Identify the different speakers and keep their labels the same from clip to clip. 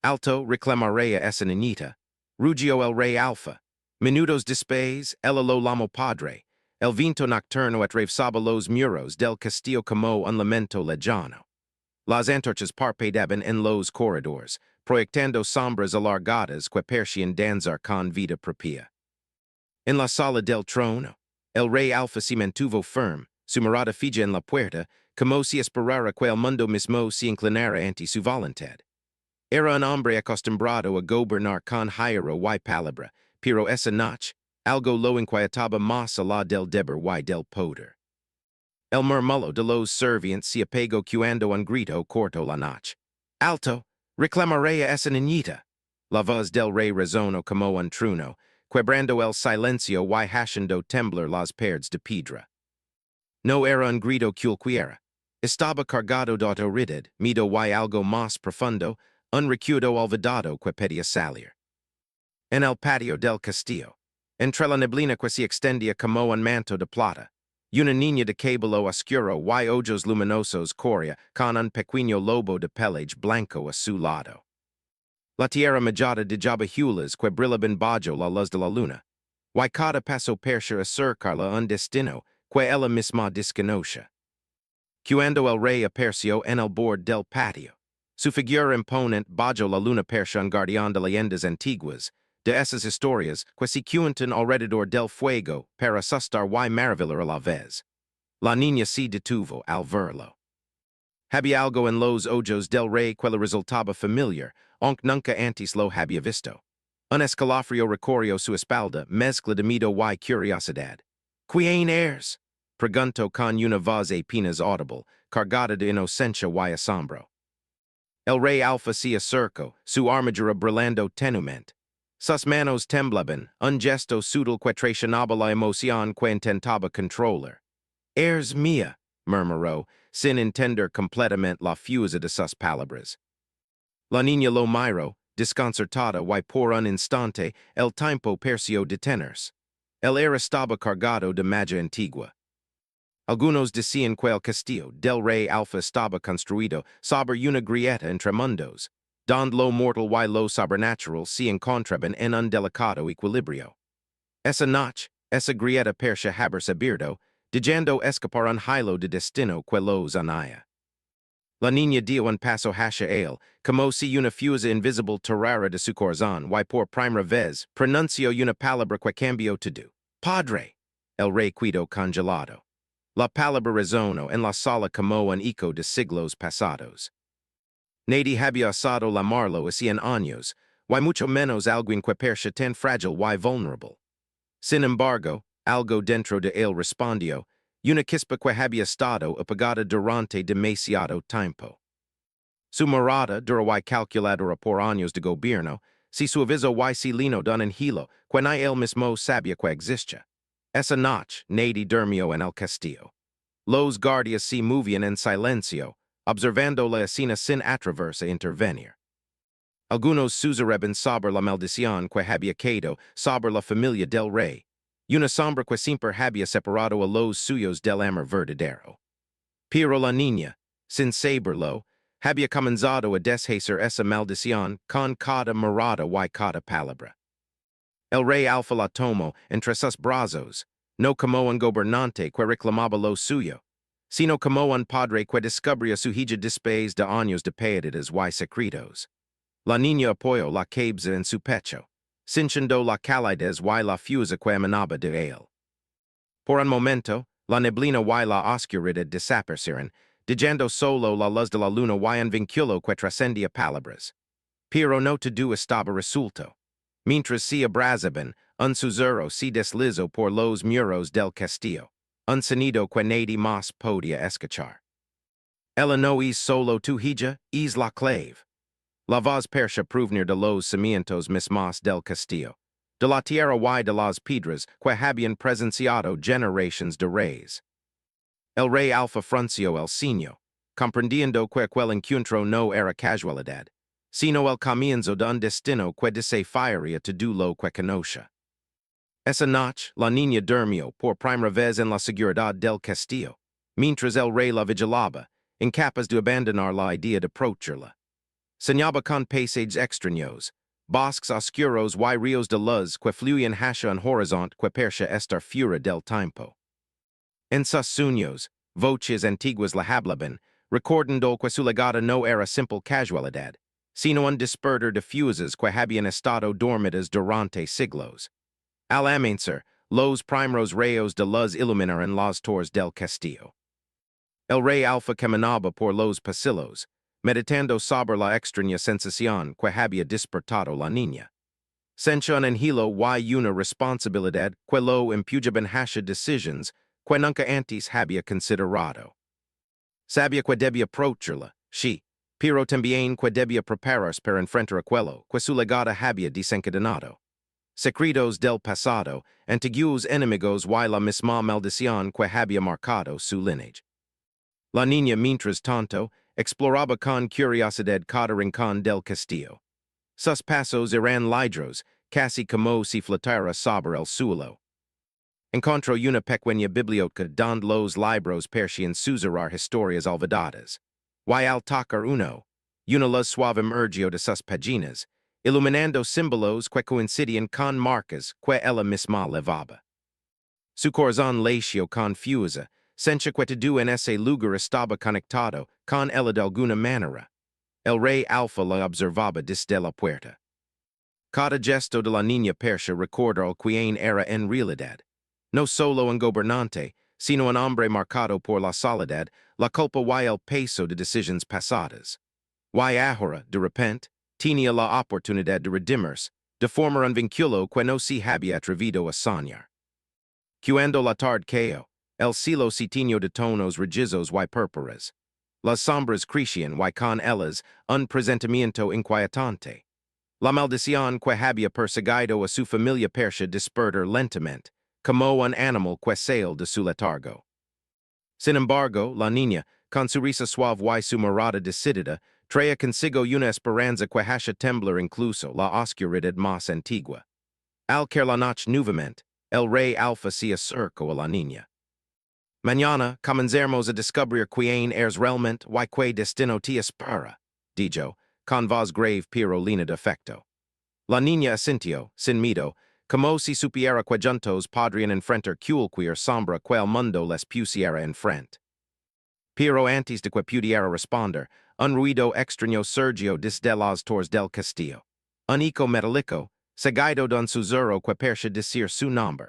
Speaker 1: Alto reclamarea essa ninita, Rugio el rey alfa, minutos después, el lo lamo padre, el vinto nocturno atravesaba los muros del castillo como un lamento lejano. Las antorchas parpadeaban en los corredores, proyectando sombras alargadas que parecían danzar con vida propia. En la sala del trono, el rey alfa se mantuvo firme, su mirada fija en la puerta, como si esperara que el mundo mismo se inclinara ante su voluntad. Era un hombre acostumbrado a gobernar con hierro y palabra, pero esa noche, algo lo inquietaba más allá del deber y del poder. El murmullo de los servientes se apagó cuando un grito cortó la noche. Alto, reclamaré a esa niñita. La voz del rey resonó como un trueno, quebrando el silencio y haciendo temblar las paredes de piedra. No era un grito cualquiera. Estaba cargado de autoridad, miedo y algo más profundo, un recuerdo olvidado que pedía salir. En el patio del castillo, entre la neblina que se extendía como un manto de plata, una niña de cabello oscuro y ojos luminosos corría con un pequeño lobo de pelage blanco a su lado. La tierra mojada de jabahulas que brillaban bajo la luz de la luna, y cada paso parecía acercarla un destino que ella misma desconoce. Cuando el rey apareció en el borde del patio, su figura imponente bajo la luna parecía un guardián de leyendas antiguas, de esas historias que se cuentan alrededor del fuego para asustar y maravillar a la vez. La niña se detuvo al verlo. Había algo en los ojos del rey que le resultaba familiar, aunque nunca antes lo había visto. Un escalofrío recorrió su espalda, mezcla de miedo y curiosidad. ¿Quién eres? Preguntó con una voz apenas audible, cargada de inocencia y asombro. El rey alfa se acercó, su armadura brillando tenumente. Sus manos temblaban, un gesto sutil que traicionaba la emoción que intentaba controlar. Eres mía, murmuró, sin entender completamente la fuerza de sus palabras. La niña lo miró, desconcertada y por un instante el tiempo pareció detenerse. El aire estaba cargado de magia antigua. Algunos decían que el castillo del rey alfa estaba construido sobre una grieta entre mundos, donde lo mortal y lo sobrenatural se encontraban en un delicado equilibrio. Esa noche, esa grieta parecía haberse abierto, dejando escapar un hilo de destino que los unía. La niña dio un paso hacia él, como si una fuerza invisible tirara de su corazón y por primera vez pronunció una palabra que cambió todo. Padre, el rey quedó congelado. La palabra resonó en la sala como un eco de siglos pasados. Nadie había osado llamarlo así en años, y mucho menos alguien que parecía tan frágil y vulnerable. Sin embargo, algo dentro de él respondió, una chispa que había estado apagada durante demasiado tiempo. Su mirada, dura y calculadora por años de gobierno, se suavizó y se llenó de un hilo que ni él mismo sabía que existía. Esa noche, nadie durmió en el castillo. Los guardias se movían en silencio, observando la escena sin atreverse a intervenir. Algunos susurraban sobre la maldición que había caído sobre la familia del rey, y una sombra que siempre había separado a los suyos del amor verdadero. Pero la niña, sin saberlo, había comenzado a deshacer esa maldición con cada mirada y cada palabra. El rey alfa la tomó entre sus brazos, no como un gobernante que reclamaba lo suyo, sino como un padre que descubría su hija después de años de pérddas y secretos. La niña apoyó la cabeza en su pecho, cinchando la calidez y la fuerza que emanaba de él. Por un momento, la neblina y la oscuridad desaparecieron, dejando solo la luz de la luna y un vínculo que trascendía palabras. Pero no todo estaba resuelto. Mientras se abrazaban, un susurro se deslizó por los muros del castillo, un sonido que nadie más podía escuchar. Ella no es solo tu hija, es la clave. La voz parecía provenir de los cimientos mismos del castillo, de la tierra y de las piedras que habían presenciado generaciones de reyes. El rey alfa frunció el ceño, comprendiendo que aquel encuentro no era casualidad, sino el comienzo de un destino que desafiaría todo lo que conoce. Esa noche, la niña durmió por primera vez en la seguridad del castillo, mientras el rey la vigilaba, incapaz de abandonar la idea de aprovecharla. Señaba con paisajes extraños, bosques oscuros y ríos de luz que fluyen hacia un horizonte que parece estar fuera del tiempo. En sus sueños, voces antiguas la hablaban, recordando que su legado no era simple casualidad, sino un despertar de fuerzas que habían estado dormidas durante siglos. Al amanecer, los primeros rayos de luz iluminaron las torres del castillo. El rey Alfa caminaba por los pasillos, meditando sobre la extraña sensación que había despertado la niña. Sentía un hilo y una responsabilidad que lo impugnaban hacia decisions que nunca antes había considerado. Sabía que debía aprovecharla, sí, pero también que debía prepararse para enfrentar aquello que su legado había desencadenado. Secretos del pasado, antiguos enemigos y la misma maldición que había marcado su lineage. La niña, mientras tanto, exploraba con curiosidad cada rincón del castillo. Sus pasos eran ligeros, casi como si flotara sobre el suelo. Encontró una pequeña biblioteca donde los libros parecían susurrar historias olvidadas. Y al tocar uno, una luz suave emergió de sus páginas, iluminando símbolos que coincidían con marcas que ella misma levaba. Su corazón latía confusa, sentía que todo en ese lugar estaba conectado con ella de alguna manera. El rey Alfa la observaba desde la puerta. Cada gesto de la niña persa recordó quién era en realidad. No solo un gobernante, sino un hombre marcado por la soledad, la culpa y el peso de decisiones pasadas. Y ahora, de repente, tenía la oportunidad de redimirse, de formar un vínculo que no se había atrevido a soñar. Cuando la tarde cayó, el cielo se tiñó de tonos rojizos y púrpuras. Las sombras crecían y con ellas un presentimiento inquietante. La maldición que había perseguido a su familia persa despertar lentamente, como un animal que sale de su letargo. Sin embargo, la niña, con su risa suave y su mirada decidida, traía consigo una esperanza que hacía temblar incluso la oscuridad más antigua. Al caer la noche nuevamente, el rey Alfa se acercó a la niña. Mañana comenzaremos a descubrir quién eres realmente y qué destino te espera, dijo, con voz grave pero llena de afecto. La niña asintió, sin miedo, como si supiera que juntos podrían enfrentar cualquier sombra que el mundo les pusiera enfrente. Pero antes de que pudiera responder, un ruido extraño surgió desde las torres del castillo. Un eco metálico, seguido de un susurro que parecía decir su nombre.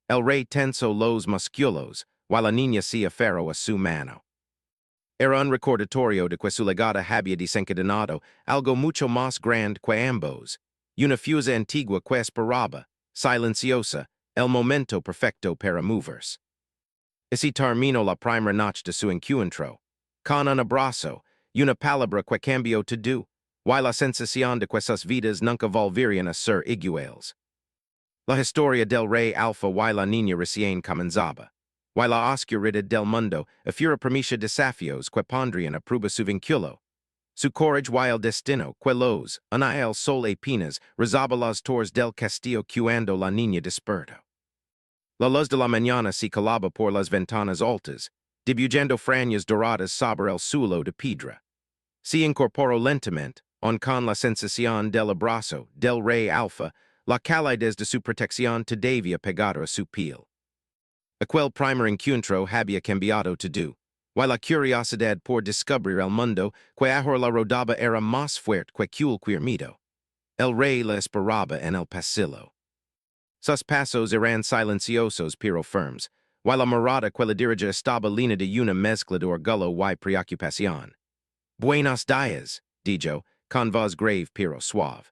Speaker 1: El rey tensó los músculos, while la niña se aferró a su mano. Era un recordatorio de que su legado había desencadenado algo mucho más grande que ambos, una fuerza antigua que esperaba, silenciosa, el momento perfecto para moverse. Así terminó la primera noche de su encuentro, con un abrazo, y una palabra que cambió todo, y la sensación de que sus vidas nunca volverían a ser iguales. La historia del rey Alfa y la niña recién comenzaba. Y la oscuridad del mundo afuera permite desafios que pondrían a prueba su vínculo. Su courage y el destino que los, una el sol apenas, rezaba las torres del castillo cuando la niña despertó. La luz de la mañana se colaba por las ventanas altas, dibujando franjas doradas sobre el suelo de piedra. Se incorporó lentamente, con la sensación del abrazo del rey Alfa, la calidez de su protección todavía pegada a su piel. Aquel primer encuentro había cambiado todo, y la curiosidad por descubrir el mundo que ahora la rodaba era más fuerte que cualquier miedo. El rey la esperaba en el pasillo. Sus pasos eran silenciosos pero firmes, y la mirada que la dirigía estaba llena de una mezcla de orgullo y preocupación. Buenos días, dijo, con voz grave pero suave.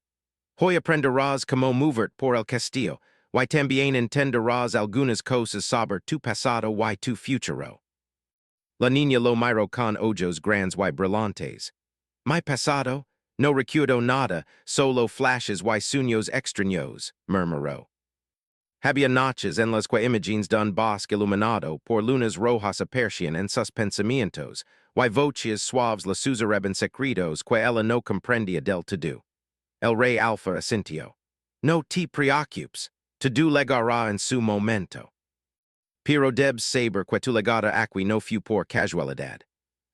Speaker 1: Hoy aprenderás cómo moverte por el castillo, y también entenderás algunas cosas sobre tu pasado y tu futuro. La niña lo miró con ojos grandes y brillantes. Mi pasado? No recuerdo nada, solo flashes y sueños extraños, murmuró. Había noches en las que imágenes de un bosque iluminado por lunas rojas aparecían en sus pensamientos, y voces suaves la susurraban secretos que ella no comprendía del todo. El rey Alfa asintió. No te preocupes, todo llegará en su momento. Pero debes saber que tu legado aquí no fue por casualidad.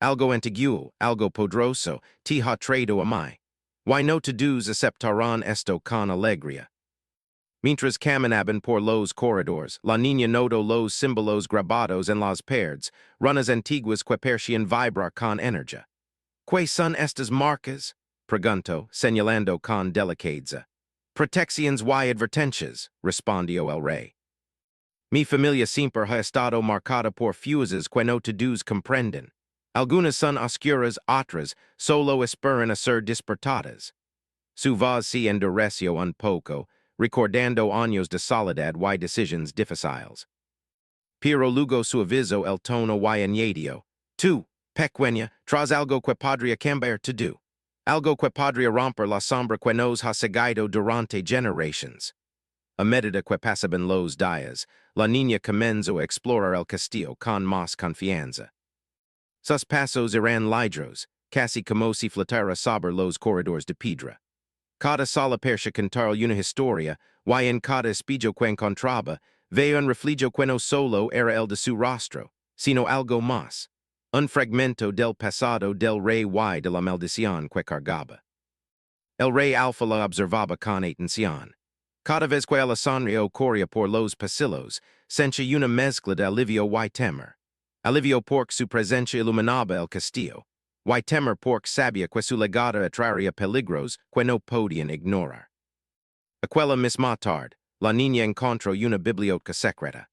Speaker 1: Algo antiguo, algo poderoso, te ha traído a mí. Why no to-dos aceptaran esto con alegria. Mientras caminaban por los corredores, la niña notó los símbolos grabados en las paredes, runas antiguas que parecían vibrar con energía. ¿Qué son estas marcas? Preguntó, señalando con delicadeza. Protecciones y advertencias, respondió el rey. Mi familia siempre ha estado marcada por fuerzas que no todos comprenden. Algunas son oscuras, otras solo esperan a ser despertadas. Su voz se endureció un poco, recordando años de soledad y decisiones difíciles. Pero luego suavizó el tono y añadió, tú, pequeña, tras algo que podría cambiar todo. Algo que podría romper la sombra que nos ha seguido durante generaciones. A medida que pasaban los días, la niña comenzó a explorar el castillo con más confianza. Sus pasos eran ligeros, casi como si flotara sobre los corredores de piedra. Cada sala parecía contar una historia, y en cada espejo que encontraba, veía un reflejo que no solo era el de su rostro, sino algo más. Un fragmento del pasado del rey y de la maldición que cargaba. El rey Alfa la observaba con atención. Cada vez que el sonrío corría por los pasillos, sentía una mezcla de alivio y temor. Alivio porque su presencia iluminaba el castillo, y temor porque sabía que su llegada atraería peligros que no podían ignorar. Aquella misma tarde, la niña encontró una biblioteca secreta.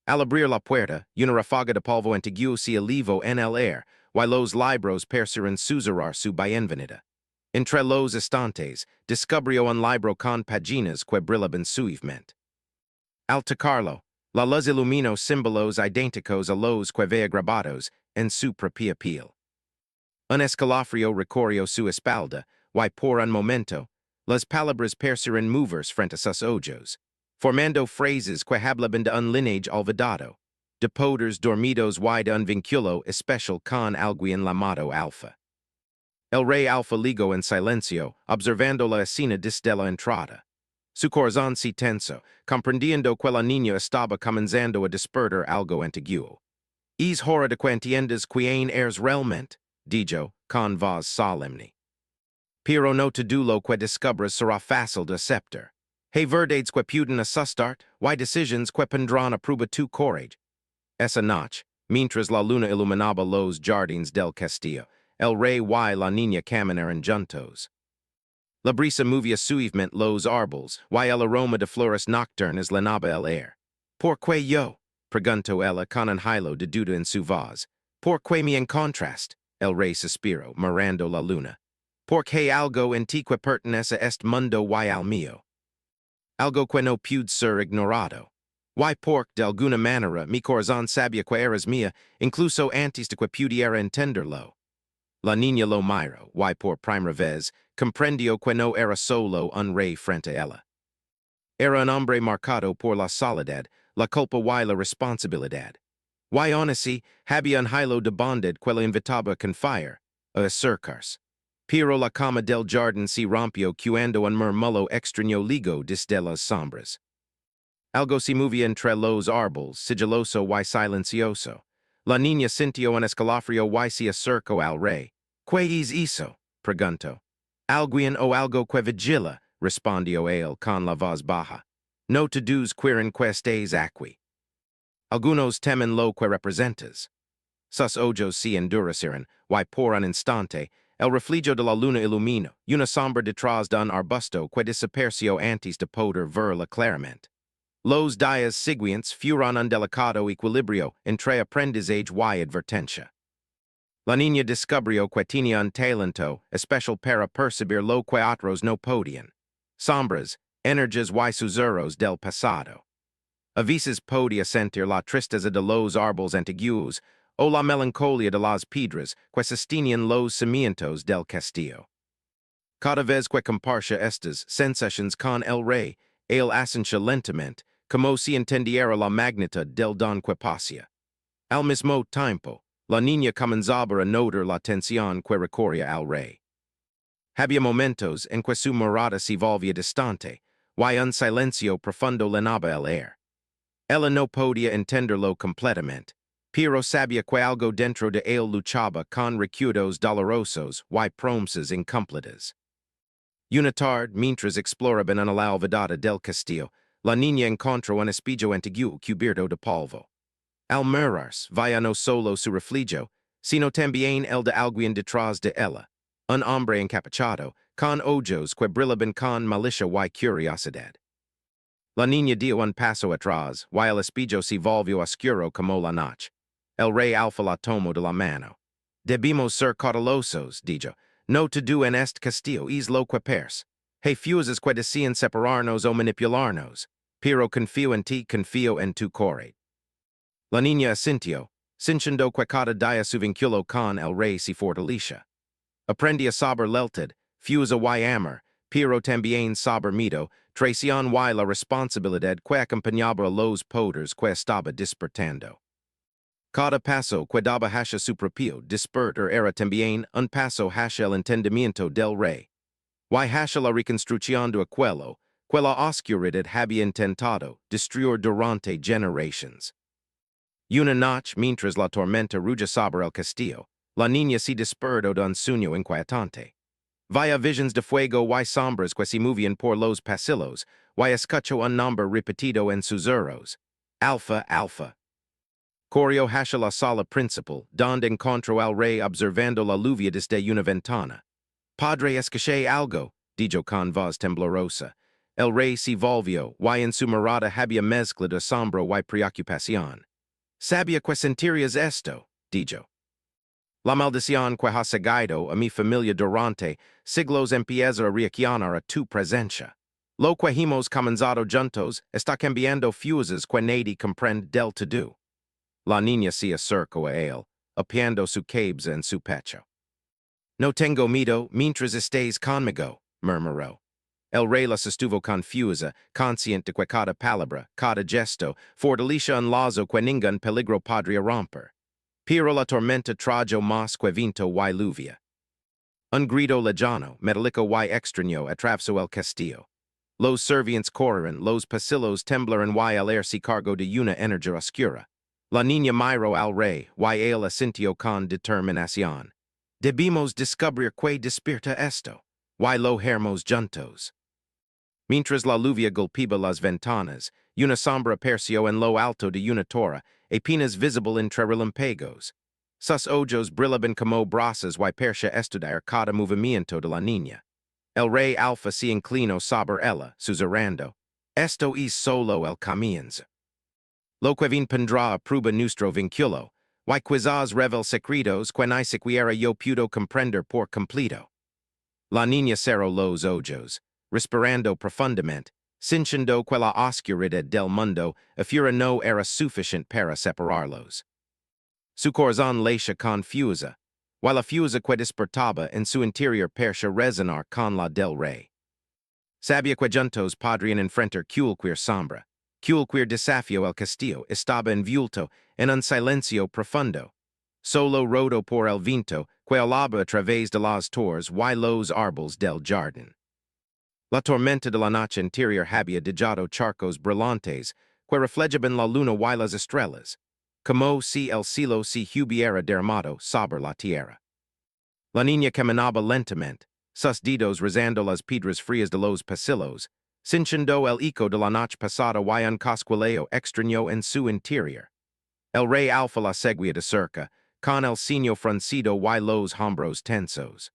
Speaker 1: Al abrir la puerta, una ráfaga de polvo antiguo se elevó en el aire, y los libros parecieron susurrar su bienvenida. Entre los estantes, descubrió un libro con páginas que brillaban suavemente. Al tocarlo, la luz iluminó símbolos idénticos a los que veía grabados en su propia piel. Un escalofrío recorrió su espalda, y por un momento, las palabras parecieron moverse frente a sus ojos, formando frases que hablaban de un linaje olvidado, de poderes dormidos y de un vínculo especial con alguien llamado Alfa. El rey Alfa ligó en silencio, observando la escena desde la entrada. Su corazón se tensó, comprendiendo que la niña estaba comenzando a despertar algo antiguo. Es hora de que entiendas quién eres realmente, dijo, con voz solemne. Pero no todo lo que descubras será fácil de aceptar. Hay verdades que pueden asustar, y decisiones que pondrán a prueba tu coraje. Esa noche, mientras la luna iluminaba los jardines del castillo, el rey y la niña caminaron juntos. La brisa movía suavemente los árboles, y el aroma de flores nocturnas llenaba el aire. ¿Por qué yo? Preguntó ella con un hilo de duda en su voz. ¿Por qué me encontraste? El rey suspiró, mirando la luna. Porque algo en ti que pertenece a este mundo y al mío. Algo que no puede ser ignorado. Y porque de alguna manera mi corazón sabía que eres mía, incluso antes de que pudiera entenderlo. La niña lo miró, y por primera vez, comprendió que no era solo un rey frente a ella. Era un hombre marcado por la soledad, la culpa y la responsabilidad. Y aún así, había un hilo de bondad que le invitaba a confiar, a acercarse. Pero la cama del jardín se rompió cuando un murmullo extraño ligó desde las sombras. Algo se movía entre los árboles, sigiloso y silencioso. La niña sintió un escalofrío y se acercó al rey. ¿Qué es eso? Preguntó. Alguien o algo que vigila, respondió él con la voz baja. No todos quieren que estés aquí. Algunos temen lo que representas. Sus ojos se endurecieron, y por un instante, el reflejo de la luna iluminó una sombra detrás de un arbusto que desapareció antes de poder verla claramente. Los días siguientes fueron un delicado equilibrio entre aprendizaje y advertencia. La niña descubrió que tenía un talento especial para percibir lo que otros no podían. Sombras, energias y susurros del pasado. A veces podía sentir la tristeza de los árboles antiguos o la melancolía de las piedras que sostenían los cimientos del castillo. Cada vez que compartía estas sensaciones con el rey, él asentía lentamente, como si entendiera la magnitud del don que poseía. Al mismo tiempo, la niña comenzaba a notar la tensión que recorría al rey. Había momentos en que su mirada se volvía distante, y un silencio profundo llenaba el aire. Ella no podía entenderlo completamente, pero sabía que algo dentro de él luchaba con recuerdos dolorosos y promesas incumplidas. Unitard, mientras exploraban en la alvedada del castillo, la niña encontró un espillo antiguo cubierto de polvo. Al mirarse, vaya no solo su reflejo, sino también el de alguien detrás de ella. Un hombre encapuchado, con ojos que brillaban con malicia y curiosidad. La niña dio un paso atrás, y el espillo se volvió oscuro como la noche. El rey Alfa la tomó de la mano. Debimos ser cautelosos, dijo. No todo en este castillo es lo que parece. Hay fuerzas que desean separarnos o manipularnos. Pero confío en tu core. La niña asintió, sintiendo que cada día su vínculo con el rey se fortalecía. Aprendí a saber lealtad, fusa y amor, pero también saber miedo, traición y la responsabilidad que acompañaba a los poderes que estaba despertando. Cada paso que daba hacia su propio despertar era también un paso hacia el entendimiento del rey. Y hacia la reconstrucción de aquello, que la oscuridad había intentado destruir durante generations. Una noche, mientras la tormenta ruge sobre el castillo, la niña se despertó de un sueño inquietante. Via visions de fuego y sombras que se movían por los pasillos, y escuchó un nombre repetido en susurros. Alfa, Alfa. Corrió hacia la sala principal, donde encontró al rey observando la lluvia desde una ventana. Padre, escuché algo, dijo con voz temblorosa. El rey se volvió, y en su mirada había mezcla de asombro y preocupación. Sabía que sentirías esto, dijo. La maldición que ha seguido a mi familia durante siglos empieza a reaccionar a tu presencia. Lo que hemos comenzado juntos está cambiando fuerzas que nadie comprende del todo. La niña se acercó a él, apoyando su cabeza en su pecho. No tengo miedo mientras estés conmigo, murmuró. El rey la sostuvo confusa, consciente que cada palabra, cada gesto, fortalecía un lazo que ningún peligro podría romper. Pero la tormenta trajo más que viento y lluvia. Un grito lejano, metálico y extraño atravesó el castillo. Los servientes corrieron, los pasillos temblaron y el aire se cargó de una energía oscura. La niña miró al rey, y él asintió con determinación. Debimos descubrir que despierta esto, y lo haremos juntos. Mientras la lluvia golpeaba las ventanas, una sombra apareció en lo alto de una torre, apenas visible entre relámpagos. Sus ojos brillaban como brasas y parecía estudiar cada movimiento de la niña. El rey Alfa se inclinó sobre ella, susurrando. Esto es solo el comienzo. Lo que vin pondrá a prueba nuestro vínculo, y quizás revel secretos que ni siquiera yo puedo comprender por completo. La niña cerró los ojos, respirando profundamente, sintiendo que la oscuridad del mundo afuera no era suficiente para separarlos. Su corazón latía confusa, y la fuerza que despertaba en su interior parecía resonar con la del rey. Sabía que juntos podrían enfrentar cualquier sombra, cualquier desafío el castillo estaba envuelto en un silencio profundo. Solo rodó por el viento que alaba a través de las torres y los árboles del jardín. La tormenta de la noche interior había dejado charcos brillantes que reflejaban la luna y las estrellas, como si el cielo se hubiera derramado sobre la tierra. La niña caminaba lentamente, sus dedos rozando las piedras frías de los pasillos, sintiendo el eco de la noche pasada y un cosquilleo extraño en su interior. El rey Alfa la seguía de cerca, con el ceño fruncido y los hombros tensos.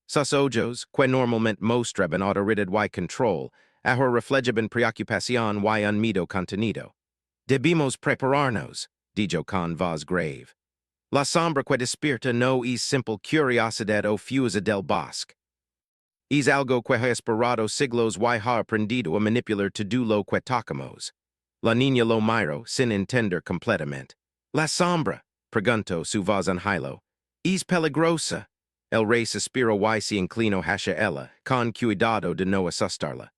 Speaker 1: Sus ojos, que normalmente mostraban autoridad y control, ahora reflejaban preocupación y un miedo contenido. Debimos prepararnos, dijo con voz grave. La sombra que despierta no es simple curiosidad o fuerza del bosque. Es algo que ha esperado siglos y ha aprendido a manipular todo lo que tocamos. La niña lo miró sin entender completamente. La sombra, preguntó su voz anhelo, es peligrosa. El rey suspiró y se inclinó hacia ella, con cuidado de no asustarla.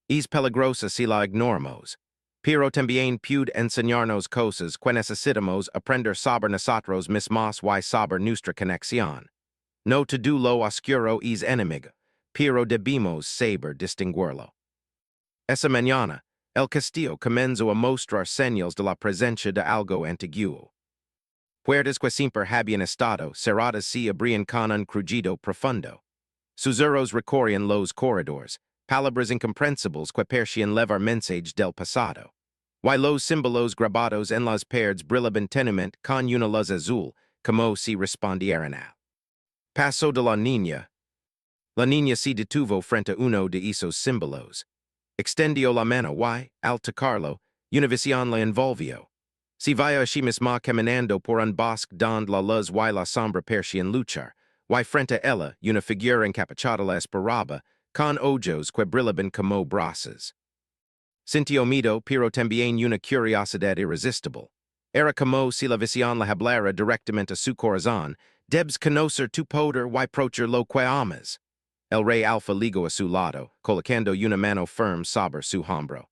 Speaker 1: Es peligrosa si la ignoramos. Pero también puede enseñarnos cosas que necesitamos aprender sobre nosotros mismos y sobre nuestra conexión. No todo lo oscuro es enemigo, pero debemos saber distinguirlo. Esa mañana, el castillo comenzó a mostrar señales de la presencia de algo antiguo. Puertas que siempre habían estado cerradas se abrían con un crujido profundo. Susurros recorian los corridors, palabras incomprensibles que persian levar mensage del pasado. Y los símbolos grabados en las paredes brillaban tenuement con una luz azul, como si respondieran al paso de la niña. La niña se detuvo frente a uno de esos símbolos. Extendió la mano y, al tocarlo, una visión la envolvió. Si vaya a sí misma caminando por un bosque donde la luz y la sombra persian luchar, y frente a ella una figura encapuchada la esperaba, con ojos que brillaban como brasas. Sintió miedo, pero también una curiosidad irresistible. Era como si la visión la hablara directamente a su corazón, debes conocer tu poder y proteger lo que amas. El rey Alfa ligó a su lado, colocando una mano firme sobre su hombro.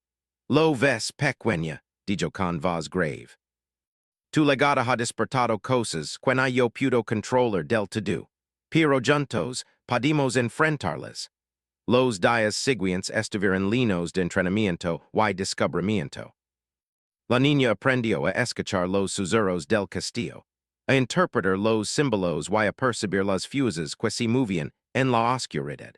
Speaker 1: Lo ves pequeña, dijo con voz grave. Tu legado ha despertado cosas que no yo puedo controlar del todo. Pero juntos, podemos enfrentarlas. Los días siguientes estuvieron llenos de entrenamiento y descubrimiento. La niña aprendió a escuchar los susurros del castillo, a interpretar los símbolos y a percibir las fuerzas que se movían en la oscuridad.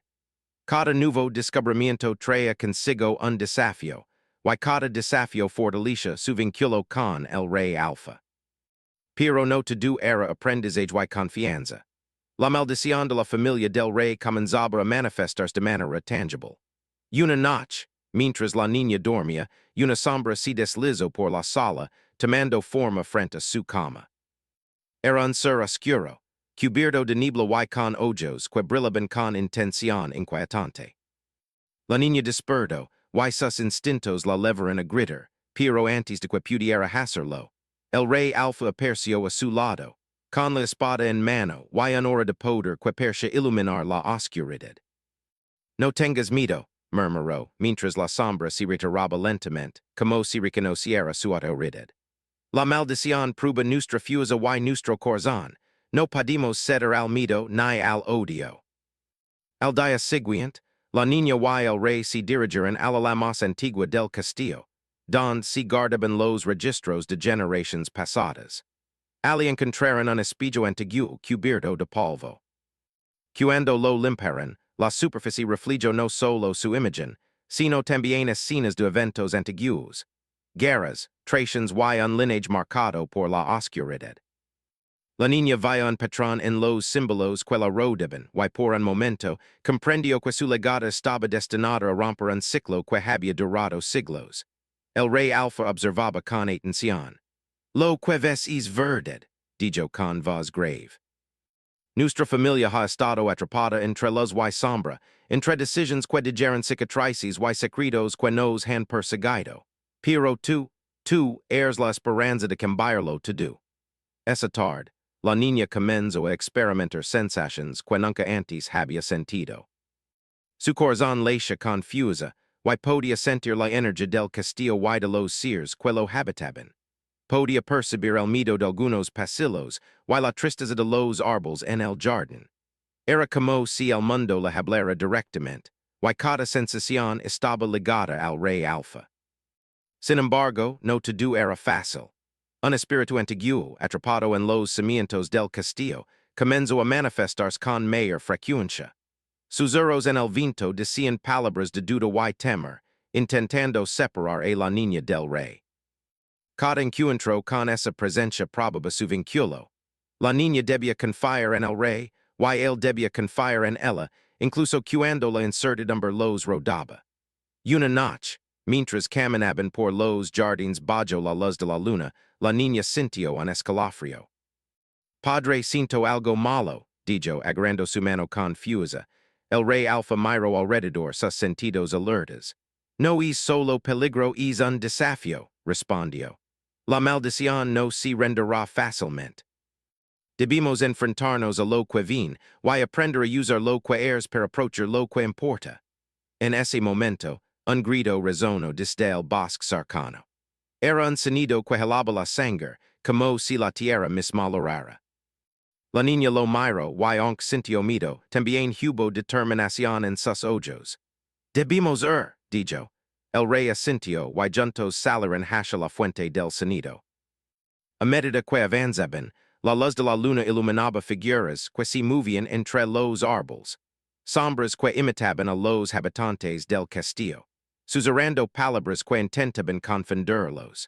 Speaker 1: Cada nuevo descubrimiento traía consigo un desafío, y cada desafío fortalecía su vínculo con el rey Alfa. Pero no todo era aprendizaje y confianza. La maldición de la familia del rey comenzaba a manifestarse de manera tangible. Una noche, mientras la niña dormía, una sombra se deslizó por la sala, tomando forma frente a su cama. Era un ser oscuro, cubierto de niebla y con ojos que brillaban con intención inquietante. La niña despertó, y sus instintos la llevaron a gritar, pero antes de que pudiera hacerlo, el rey Alfa apareció a su lado, con la espada en mano y un aura de poder que parecía iluminar la oscuridad. No tengas miedo, murmuró, mientras la sombra se retiraba lentamente, como si reconociera su autoridad. La maldición prueba nuestra fuerza y nuestro corazón. No podemos ceder al miedo ni al odio. Al día siguiente, la niña y el rey se dirigieron a la más antigua del castillo, donde se guardaban los registros de generaciones pasadas. Allí encontraron un espejo antiguo cubierto de polvo. Cuando lo limpiaron, la superficie reflejó no solo su imagen, sino también escenas de eventos antiguos, guerras, traiciones y un lineage marcado por la oscuridad. La niña vio un patrón en los símbolos que la rodeaban y por un momento comprendió que su legado estaba destinado a romper un ciclo que había durado siglos. El rey Alfa observaba con atención. Lo que ves es verdad, dijo con voz grave. Nuestra familia ha estado atrapada entre luz y sombra, entre decisiones que dijeron cicatrices y secretos que nos han perseguido. Pero tú eres la esperanza de cambiarlo todo. Esa tarde, la niña comenzó a experimentar sensaciones que nunca antes había sentido. Su corazón latía confusa, y podía sentir la energía del castillo y de los seres que lo habitaban. Podía percibir el miedo de algunos pasillos y la tristeza de los árboles en el jardín. Era como si el mundo le hablara directamente, y cada sensación estaba ligada al rey Alfa. Sin embargo, no todo era fácil. Un espíritu antiguo, atrapado en los cimientos del castillo, comenzó a manifestarse con mayor frecuencia. Susurros en el viento decían palabras de duda y temor, intentando separar a la niña del rey. Cada encuentro con esa presencia probaba su vínculo. La niña debía confiar en el rey, y él debía confiar en ella, incluso cuando la incertidumbre los rodaba. Una noche, mientras caminaban por los jardines bajo la luz de la luna, la niña sintió un escalofrío. Padre, siento algo malo, dijo, agarrando su mano confusa. El rey Alfa miró alrededor, sus sentidos alertas. No es solo peligro, es un desafío, respondió. La maldición no se renderá fácilmente. Debemos enfrentarnos a lo que viene, y aprender a usar lo que es para aprovechar lo que importa. En ese momento, un grito resonó desde el bosque cercano. Era un sonido que helaba la sangre, como si la tierra misma lo rara. La niña lo miró y aunque sintió miedo, también hubo determinación en sus ojos. Debemos dijo. El rey asintió y juntos salieron hacia la fuente del sonido. A medida que avanzaban, la luz de la luna iluminaba figuras que se movían entre los árboles. sombras que imitaban a los habitantes del castillo, suzerando palabras que intentaban confundirlos.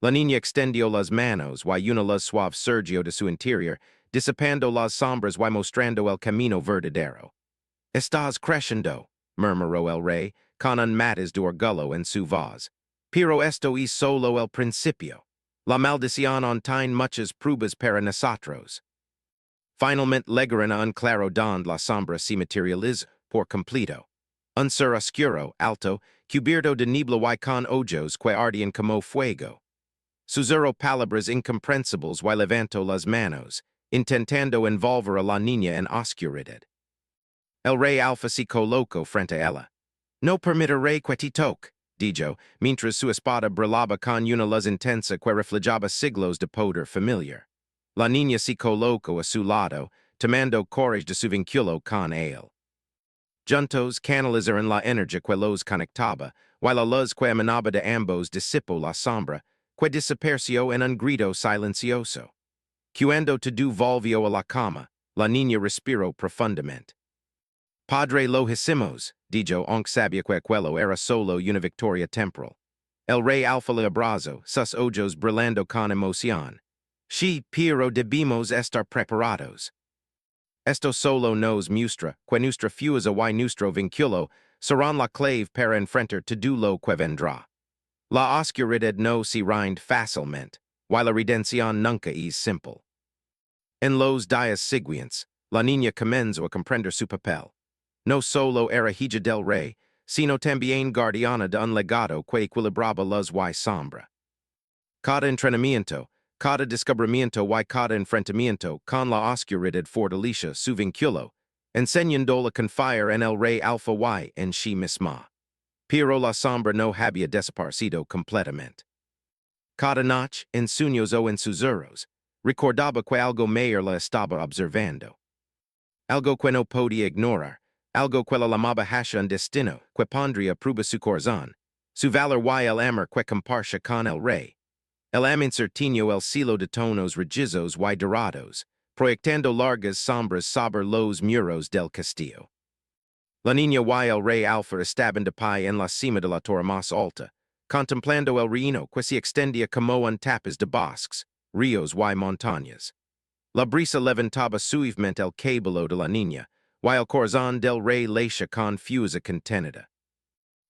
Speaker 1: La niña extendió las manos, y una luz suave surgió de su interior, disipando las sombras y mostrando el camino verdadero. Estás creciendo, murmuró el rey, con un matiz de orgullo en su voz. Pero esto es solo el principio. La maldición on tiene muchas pruebas para nosotros. Finalmente llegaron a un claro donde la sombra se materializa por completo. Un ser oscuro, alto, cubierto de niebla y con ojos que ardían como fuego. Susurró palabras incomprensibles y levantó las manos, intentando envolver a la niña en oscuridad. El rey Alfa se colocó frente a ella. No permitiré que te toque, dijo, mientras su espada brillaba con una luz intensa que reflejaba siglos de poder familiar. La niña se colocó a su lado, tomando courage de su vínculo con él. Juntos canalizaron la energía que los conectaba, y la luz que emanaba de ambos disipó la sombra, que desapareció en un grito silencioso. Cuando todo volvió a la cama, la niña respiró profundamente. Padre lo hicimos, dijo aunque sabía que aquello era solo una victoria temporal. El rey Alfa le abrazó, sus ojos brillando con emoción. Sí, pero debemos estar preparados. Esto solo nos muestra que nuestra fuerza y nuestro vínculo serán la clave para enfrentar todo lo que vendrá. La oscuridad no se rinde fácilmente, y la redención nunca es simple. En los días siguientes, la niña comenzó a comprender su papel. No solo era hija del rey, sino también guardiana de un legado que equilibraba las y sombra. Cada entrenamiento, cada descubrimiento y cada enfrentamiento con la oscuridad fortalece su vínculo, enseñándola a confiar en el rey Alfa y en sí misma. Pero la sombra no había desaparecido completamente. Cada noche, en sueños o en susurros, recordaba que algo mayor la estaba observando. Algo que no podía ignorar, algo que la llamaba hacia un destino que pondría a prueba su corazón, su valor y el amor que comparsa con el rey. El incertino el cielo de tonos rojizos y dorados, proyectando largas sombras sobre los muros del castillo. La niña y el rey Alfa estaban de pie en la cima de la torre más alta, contemplando el reino que se extendía como un tapiz de bosques, ríos y montañas. La brisa levantaba suavemente el cabello de la niña, y el corazón del rey latía con fuerza contenida.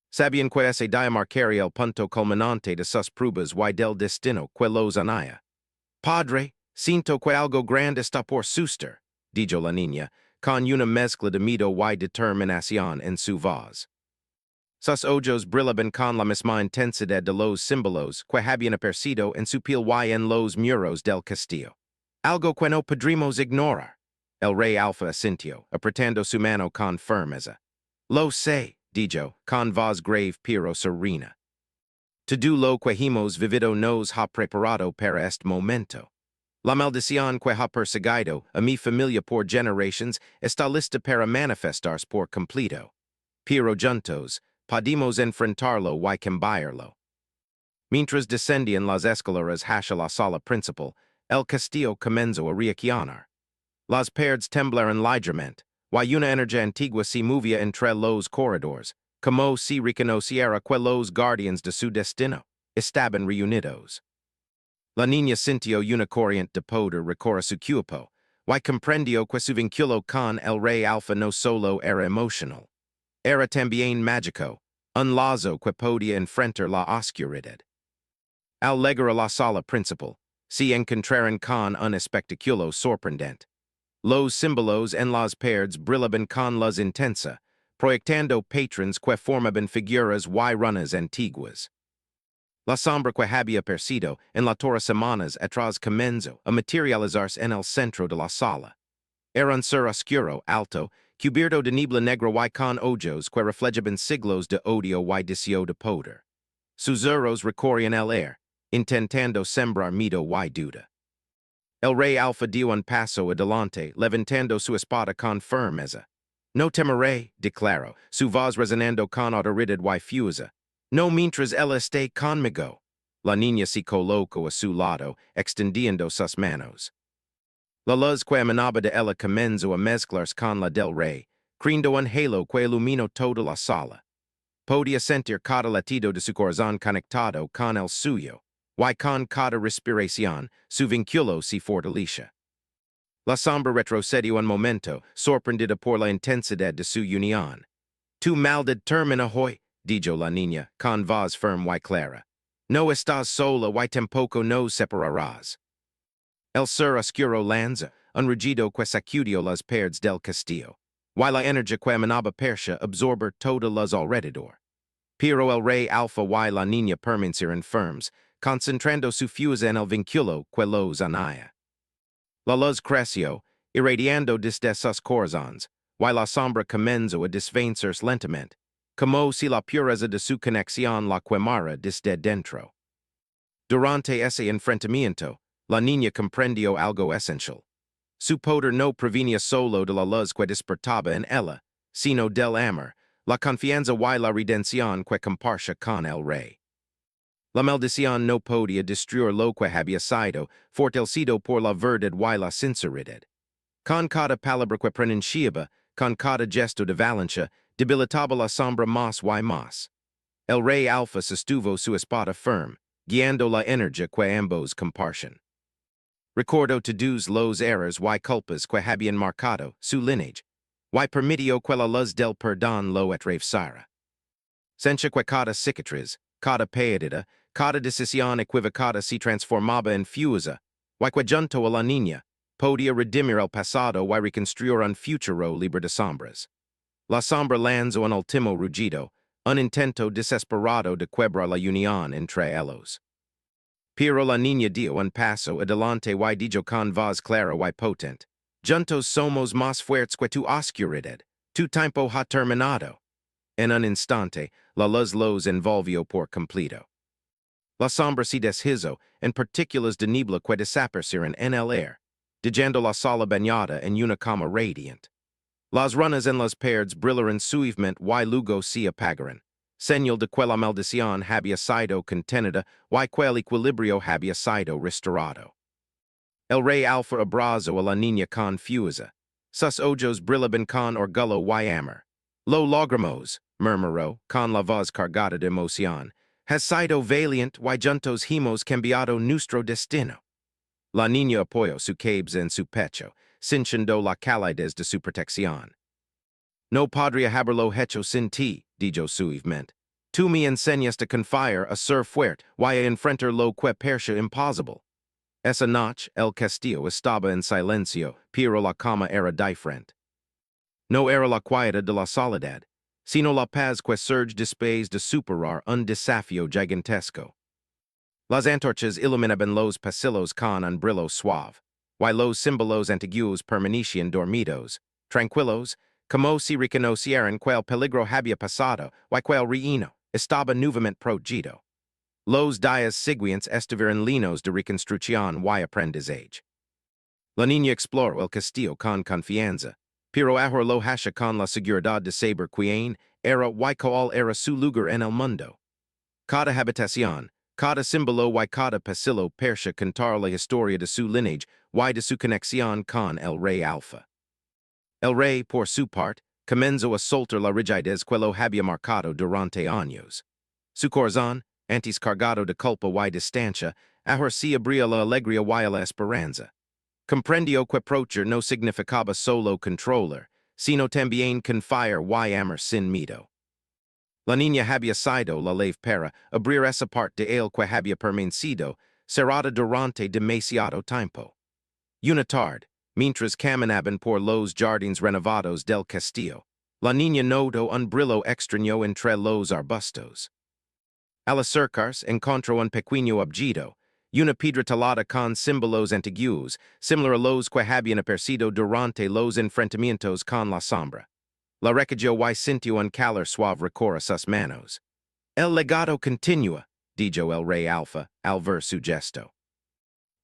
Speaker 1: Sabían que ese día marcaría el punto culminante de sus pruebas y del destino que los unía. Padre, siento que algo grande está por suceder, dijo la niña, con una mezcla de miedo y determinación en su voz. Sus ojos brillaban con la misma intensidad de los símbolos que habían aparecido en su piel y en los muros del castillo. Algo que no podremos ignorar. El rey Alfa asintió, apretando su mano con firmeza. Lo sé, dijo, con voz grave pero serena. Todo lo que hemos vivido nos ha preparado para este momento. La maldición que ha perseguido a mi familia por generaciones está lista para manifestarse por completo. Pero juntos, podemos enfrentarlo y cambiarlo. Mientras descendían las escaleras hacia la sala principal, el castillo comenzó a reaccionar. Las paredes temblaron ligeramente, y una energía antigua se movía entre los corredores, como si reconociera que los guardianes de su destino estaban reunidos. La niña sintió una corriente de poder recorrer su cuerpo, y comprendió que su vínculo con el rey Alfa no solo era emocional. Era también mágico, un lazo que podía enfrentar la oscuridad. Al llegar a la sala principal, se encontraron con un espectáculo sorprendente. Los símbolos en las paredes brillaban con luz intensa, proyectando patrones que formaban figuras y runas antiguas. La sombra que había aparecido en la torre semanas atrás comenzó a materializarse en el centro de la sala. Era un ser oscuro, alto, cubierto de niebla negra y con ojos que reflejaban siglos de odio y deseo de poder. Susurros recorrían el aire, intentando sembrar miedo y duda. El rey Alfa dio un paso adelante, levantando su espada con firmeza. No temeré, declaró, su voz resonando con autoridad y fuerza. No mientras él esté conmigo. La niña se colocó a su lado, extendiendo sus manos. La luz que emanaba de ella comenzó a mezclarse con la del rey, Crindo un halo que ilumino toda la sala. Podia sentir cada latido de su corazón conectado con el suyo, y con cada respiración, su vínculo se fortalece. La sombra retrocedió un momento, sorprendida por la intensidad de su unión. Tu maldad termina hoy, dijo la niña, con voz firme y clara. No estás sola y tampoco nos separarás. El ser oscuro lanza, un rugido que sacudió las paredes del castillo, y la energía que emanaba persia absorber toda las alrededor. Pero el rey alfa y la niña permanecieron firmes, concentrando su fuerza en el vínculo que los unía. La luz creció, irradiando desde sus corazones, y la sombra comenzó a desvanecerse lentamente, como si la pureza de su conexión la quemara desde dentro. Durante ese enfrentamiento, la niña comprendió algo esencial. Su poder no provenía solo de la luz que despertaba en ella, sino del amor, la confianza y la redención que compartía con el rey. La maldición no podía destruir lo que había sido, fortalecido por la verdad y la sinceridad. Con cada palabra que pronunciaba, con cada gesto de valencia, debilitaba la sombra más y más. El rey alfa sostuvo su espada firme, guiando la energía que ambos compartían. Recordó todos los errores y culpas que habían marcado su lineage, y permitió que la luz del perdón lo atravesara. Sencha que cada cicatriz, cada pérdida, cada decisión equivocada se transformaba en fuerza, y que junto a la niña, podía redimir el pasado y reconstruir un futuro libre de sombras. La sombra lanzó un último rugido, un intento desesperado de quebrar la unión entre ellos. Pero la niña dio un paso adelante y dijo con voz clara y potente. Juntos somos más fuertes que tu oscuridad. Tu tiempo ha terminado. En un instante, la luz los envolvió por completo. La sombra se deshizo en partículas de niebla que desaparecieron en el aire, dejando la sala bañada en una cama radiante. Las runas en las paredes brillaron suavemente y luego se apagaron, señal de que la maldición había sido contenida y que el equilibrio había sido restaurado. El rey alfa abrazó a la niña con fuerza. Sus ojos brillaban con orgullo y amor. Lo logramos, murmuró, con la voz cargada de emoción. Has sido valiente y juntos hemos cambiado nuestro destino. La niña apoyó su cabeza en su pecho, sintiendo la calidez de su protección. No podría haberlo hecho sin ti, dijo suavemente. Tú me enseñaste a confiar a ser fuerte y a enfrentar lo que parecía imposible. Esa noche, el castillo estaba en silencio, pero la cama era diferente. No era la quieta de la soledad, sino la paz que surge después de superar un desafío gigantesco. Las antorchas iluminaban los pasillos con un brillo suave, y los símbolos antiguos permanecían dormidos, tranquilos, como si reconocieran que el peligro había pasado y que el reino estaba nuevamente protegido. Los días siguientes estuvieron llenos de reconstrucción y aprendizaje. La niña exploró el castillo con confianza, pero ahora lo hacía con la seguridad de saber quién era y cuál era su lugar en el mundo. Cada habitación, cada símbolo y cada pasillo parecía contar la historia de su lineage y de su conexión con el rey alfa. El rey, por su parte, comenzó a soltar la rigidez que lo había marcado durante años. Su corazón, antes cargado de culpa y distancia, ahora se abría la alegría y la esperanza. Comprendió que proteger no significaba solo controlar, sino también confiar y amar sin miedo. La niña había sido la leve para abrir esa parte de él que había permanecido cerrada durante demasiado tiempo. Una tarde, mientras caminaban por los jardines renovados del castillo, la niña notó un brillo extraño entre los arbustos. Al acercarse, encontró un pequeño objeto, una piedra talada con símbolos antiguos, similar a los que habían aparecido durante los enfrentamientos con la sombra. La recogió y sintió un calor suave recorrer sus manos. El legado continúa, dijo el rey alfa, al ver su gesto.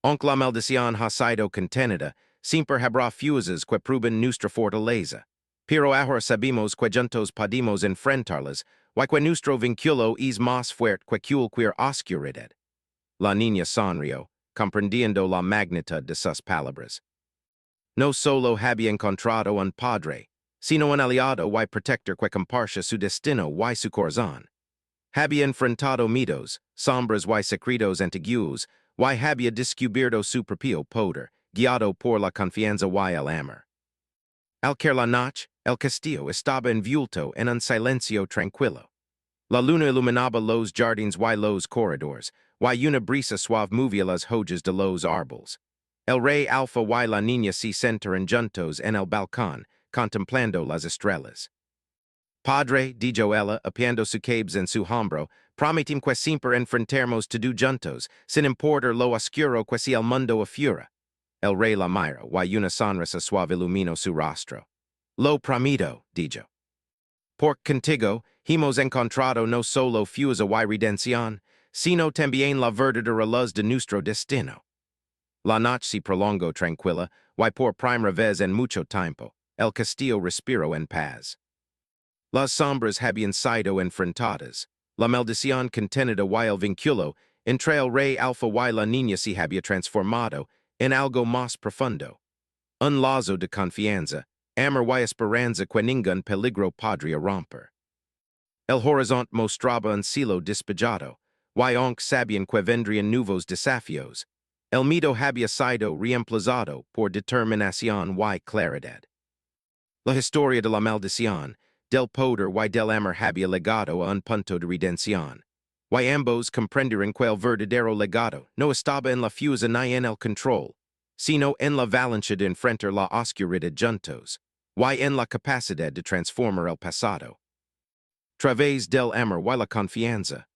Speaker 1: Aunque la maldición ha sido contenida, siempre habrá fuerzas que prueben nuestra fortaleza. Pero ahora sabemos que juntos podemos enfrentarlas, y que nuestro vínculo es más fuerte que cualquier oscuridad. La niña sonrió, comprendiendo la magnitud de sus palabras. No solo había encontrado un padre, Sino un aliado y protector que comparsa su destino y su corazón. Había enfrentado mitos, sombras y secretos antiguos, y había descubierto su propio poder, guiado por la confianza y el amor. Al caer la noche, el castillo estaba envuelto en un silencio tranquilo. La luna iluminaba los jardines y los corredores, y una brisa suave movía las hojas de los árboles. El rey Alfa y la niña se sentaron juntos en el balcón, contemplando las estrellas. Padre, dijo ella, apiando su cabeza en su hombro, prometim que siempre enfrentaremos todo juntos, sin importar lo oscuro que sea el mundo afuera. El rey la miró, y una sonrisa suave iluminó su rostro. Lo prometo, dijo. Por contigo, hemos encontrado no solo fuerza y redención, sino también la verdadera luz de nuestro destino. La noche se prolongó tranquila, y por primera vez en mucho tiempo, el castillo respiró en paz. Las sombras habían sido enfrentadas, la maldición contenida y el vínculo entre el rey Alfa y la niña se había transformado en algo más profundo. Un lazo de confianza, amor y esperanza que ningún peligro podría romper. El horizonte mostraba un cielo despejado, y aunque sabían que vendrían nuevos desafíos, el miedo había sido reemplazado por determinación y claridad. La historia de la maldición, del poder y del amor había llegado a un punto de redención, y ambos comprendieron que el verdadero legado no estaba en la fuerza ni en el control, sino en la valentía de enfrentar la oscuridad juntos, y en la capacidad de transformar el pasado. Través del amor y la confianza,